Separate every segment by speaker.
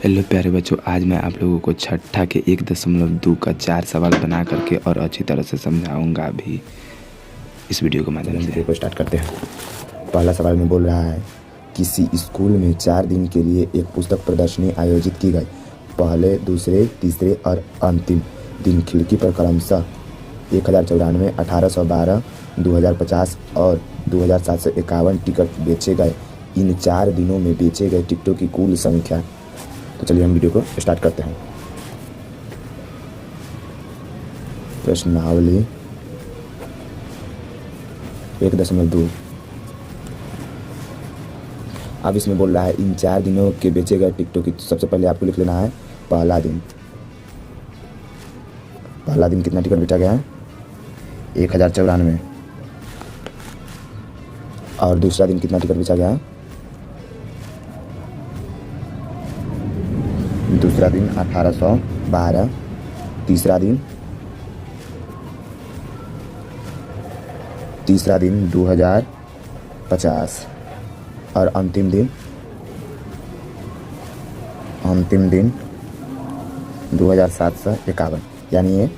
Speaker 1: Hello प्यारे बच्चों, आज मैं आप लोगों को छठा के 1.2 का 4 सवाल बना करके और अच्छी तरह से समझाऊंगा भी इस वीडियो के माध्यम से।
Speaker 2: वीडियो को स्टार्ट करते हैं। पहला सवाल में बोल रहा है, किसी स्कूल में 4 दिन के लिए एक पुस्तक प्रदर्शनी आयोजित की गई। पहले, दूसरे, तीसरे और अंतिम दिन खिड़की पर क्रमशः 1094, 1812, 2050 और 2751 टिकट बेचे गए। इन 4 दिनों में बेचे गए टिकटों की कुल संख्या। तो चलिए हम वीडियो को स्टार्ट करते हैं। प्रश्नावली 1.2। अब इसमें बोल रहा है इन 4 दिनों के बेचे गए टिकटों की। सबसे पहले आपको लिख लेना है पहला दिन। पहला दिन कितना टिकट बेचा गया है? 1094। और दूसरा दिन कितना टिकट बेचा गया है? दूसरा दिन 1812। तीसरा दिन 2050 और अंतिम दिन 2751। यानी ये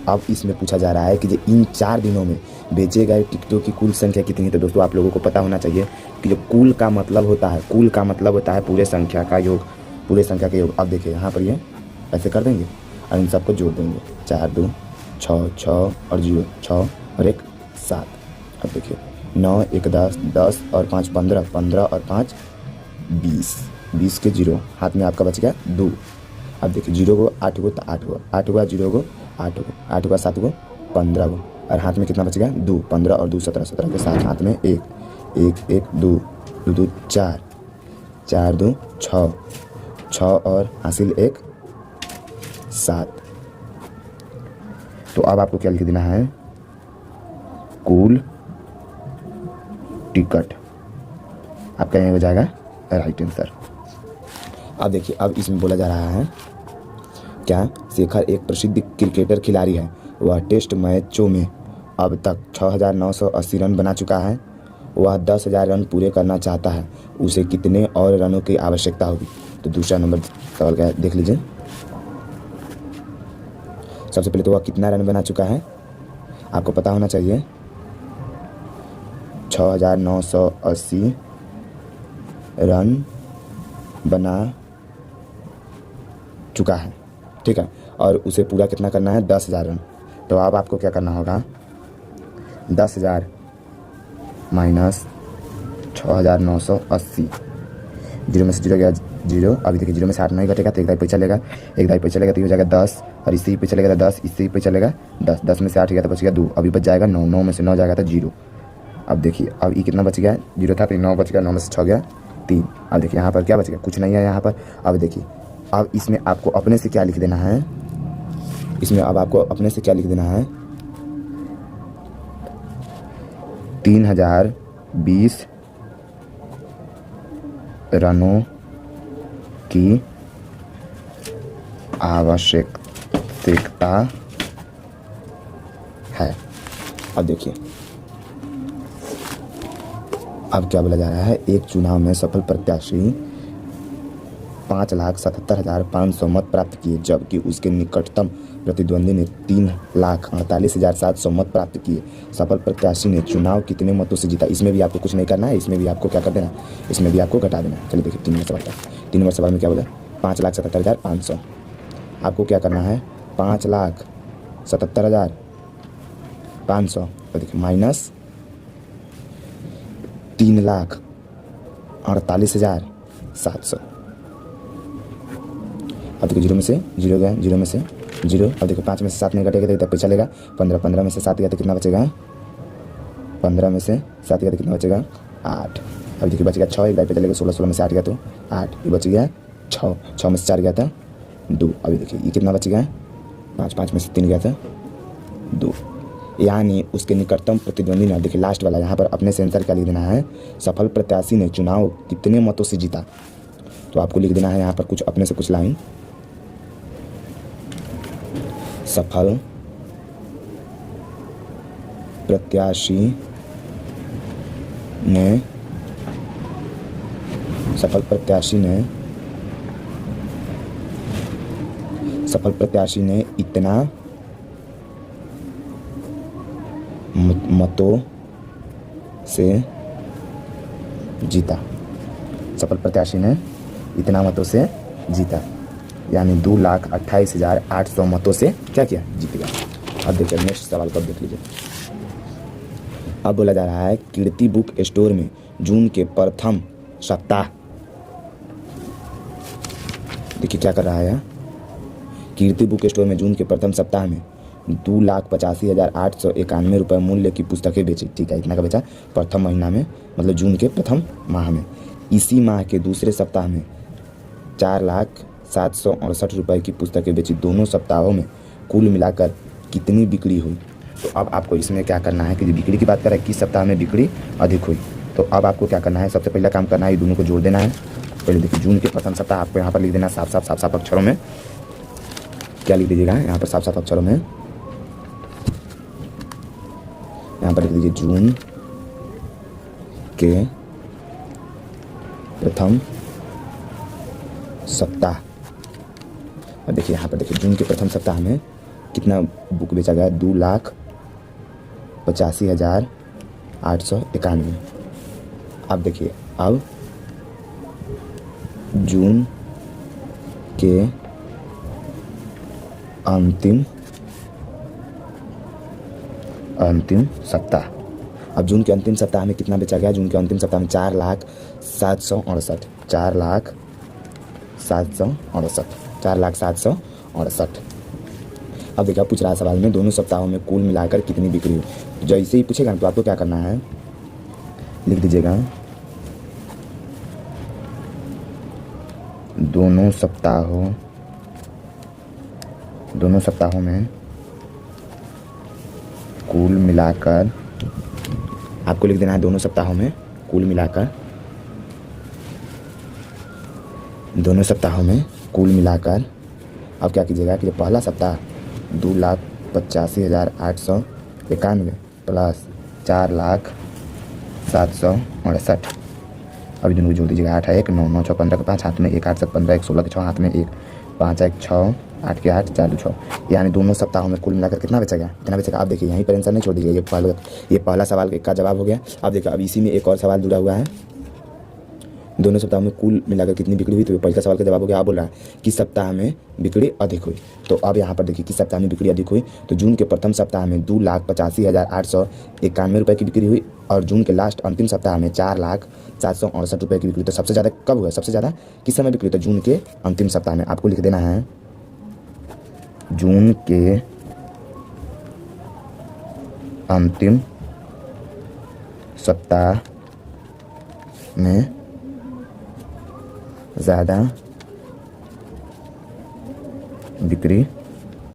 Speaker 2: अब इसमें पूछा जा रहा है कि जो इन 4 दिनों में बेचे गए टिकटों की कुल संख्या कितनी है। तो दोस्तों आप लोगों को पता होना चाहिए कि जो कुल का मतलब होता है पूरे संख्या का योग, पूरे संख्या का योग। अब देखिए यहाँ पर ये ऐसे कर देंगे और इन सबको जोड़ देंगे। 4 2 6 6 और 0 6 और 1 7। अब देखिए 9 1 10 10 और 5 15 15 और 5 20 20 के 0 हाथ में आपका बच गया 2। अब देखिए 0 को 8 गो तो 8 गो 8 हुआ, 0 को 8 गो 8 हुआ, 7 गो 15 गो और हाथ में कितना बच गया 2। 15 और 2 17 17 के साथ हाथ में 1 1 1 2 2 2 4 4 2 6 6 और हासिल 1 7। तो अब आपको क्या लिख देना है? कुल टिकट। आपका यहाँ हो जाएगा राइट आंसर। अब देखिए अब इसमें बोला जा रहा है क्या शेखर एक प्रसिद्ध क्रिकेटर खिलाड़ी है। वह टेस्ट मैचों में अब तक 6980 रन बना चुका है। वह 10,000 रन पूरे करना चाहता है। उसे कितने और रनों की आवश्यकता होगी? तो दूसरा नंबर सवाल का देख लीजिए। सबसे पहले तो वह कितना रन बना चुका है आपको पता होना चाहिए। 6980 रन बना चुका है, ठीक है। और उसे पूरा कितना करना है? 10,000 रन। तो अब आपको क्या करना होगा? 10,000 माइनस 6980। 0 में से 0 गया 0। अभी देखिए 0 में से 8 नहीं घटेगा तो 1 दाई पे चलेगा, 1 दाई पे चलेगा तो ये हो जाएगा 10 और इसी पे चलेगा तो 10, इसी पे चलेगा 10। 10 में से 8 गया तो बच गया 2। अभी बच जाएगा 9। 9 में से 9 जाएगा तो 0। अब देखिए अब ये कितना बच गया? 0 था तो 9 बच गया। 9 में से 6 गया 3। अब देखिए यहाँ पर क्या बच गया? कुछ नहीं है यहाँ पर। अब देखिए अब इसमें आपको अपने से क्या लिख देना है? इसमें अब आपको अपने से क्या लिख देना है? 3020 रनों की आवश्यकता है। अब देखिए अब क्या बोला जा रहा है? एक चुनाव में सफल प्रत्याशी 5,77,500 मत प्राप्त किए, जबकि उसके निकटतम प्रतिद्वंदी ने 3,48,700 मत प्राप्त किए। सफल प्रत्याशी ने चुनाव कितने मतों से जीता? इसमें भी आपको कुछ नहीं करना है, इसमें भी आपको क्या कर देना है? इसमें भी आपको घटा देना है। चलिए देखिए 3 नंबर सवाल का। 3 नंबर सवाल में क्या बोला? 5,77,500। आपको क्या करना है? 5,77,500 तो देखिए माइनस 3,48,700। अब देखिए 0 में से 0 गया, 0 में से 0। अब देखो 5 में से 7 नहीं घटेगा तो इतना पे चलेगा 15। 15 में से 7 गया तो कितना बचेगा? 15 में से 7 गया तो कितना बचेगा? 8। अब देखिए बच गया 6। 1 दाई पे चलेगा 16। 16 में से 8 गया तो 8। ये बच गया 6। 6 में से 4 गया था 2। अभी देखिए ये कितना बच गया? 5। 5 में से 3 गया था 2। यानी उसके निकटतम प्रतिद्वंदी ने, देखिए लास्ट वाला यहाँ पर अपने से आंसर क्या लिख देना है? सफल प्रत्याशी ने चुनाव कितने मतों से जीता। तो आपको लिख देना है यहाँ पर कुछ अपने से कुछ लाइन। सफल प्रत्याशी ने सफल प्रत्याशी ने इतना मतों से जीता। सफल प्रत्याशी ने इतना मतों से जीता, यानी 2,28,800 मतों से क्या किया, जीत गया। अब देखिए नेक्स्ट सवाल को देख लीजिए। अब बोला जा रहा है कीर्ति बुक स्टोर में जून के प्रथम सप्ताह, देखिए क्या कर रहा है, कीर्ति बुक स्टोर में जून के प्रथम सप्ताह में 2,85,891 रुपये मूल्य की पुस्तकें बेची। ठीक है, इतना का बेचा प्रथम महीना में, मतलब जून के प्रथम माह में। इसी माह के दूसरे सप्ताह में 4,07,68 रुपये की पुस्तकें बेची। दोनों सप्ताहों में कुल मिलाकर कितनी बिक्री हुई। तो अब आपको इसमें क्या करना है कि बिक्री की बात करें, किस सप्ताह में बिक्री अधिक हुई। तो अब आपको क्या करना है, सबसे पहला काम करना है, ये दोनों को जोड़ देना है। पहले देखिए जून के प्रथम सप्ताह आपको यहाँ पर लिख देना साफ साफ अक्षरों में। क्या लिख दीजिएगा यहाँ पर साफ अक्षरों में, यहाँ पर लिख दीजिए जून के प्रथम सप्ताह। और देखिए यहाँ पर देखिए जून के प्रथम सप्ताह में कितना बुक बेचा गया, 2,85,891। अब देखिए अब जून के अंतिम सप्ताह, अब जून के अंतिम सप्ताह में कितना बेचा गया, जून के अंतिम सप्ताह में 4,768,4,768। अब देखिए पूछ रहा है सवाल में दोनों सप्ताहों में कुल मिलाकर कितनी बिक्री हुई। तो जैसे ही पूछेगा तो आपको क्या करना है, लिख दीजिएगा दोनों सप्ताहों में कुल मिलाकर, आपको लिख देना है दोनों सप्ताहों में कुल मिलाकर, अब क्या कीजिएगा कि पहला सप्ताह 2,85,891 प्लस 4,07,68। अभी दोनों को जोड़ दीजिएगा, 8 है 1, 9 9 6 15 के 5 हाथ में 1, 8 7 15 1, 16 के 6 हाथ में 1, 5 1 6, 8 के 8 4 6, यानी दोनों सप्ताहों में कुल मिलाकर कितना बेचेगा, कितना बेचेगा। आप देखिए यहीं पर आंसर नहीं छोड़ दीजिए, ये पहला सवाल का जवाब हो गया। अब देखिए अब इसी में एक और सवाल जुड़ा हुआ है, दोनों सप्ताह में कुल मिलाकर कितनी बिक्री हुई। तो पहले सवाल का जवाब हो गया। आप बोल रहा है किस सप्ताह में बिक्री अधिक हुई। तो अब यहाँ पर देखिए किस सप्ताह में बिक्री अधिक हुई, तो जून के प्रथम सप्ताह में 2,85,891 रुपये की बिक्री हुई, और जून के लास्ट अंतिम सप्ताह में 4,07,68 रुपये की बिक्री। तो सबसे ज़्यादा कब हुआ, सबसे ज़्यादा किस समय बिक्री, तो जून के अंतिम सप्ताह में। आपको लिख देना है जून के अंतिम सप्ताह में ज़्यादा बिक्री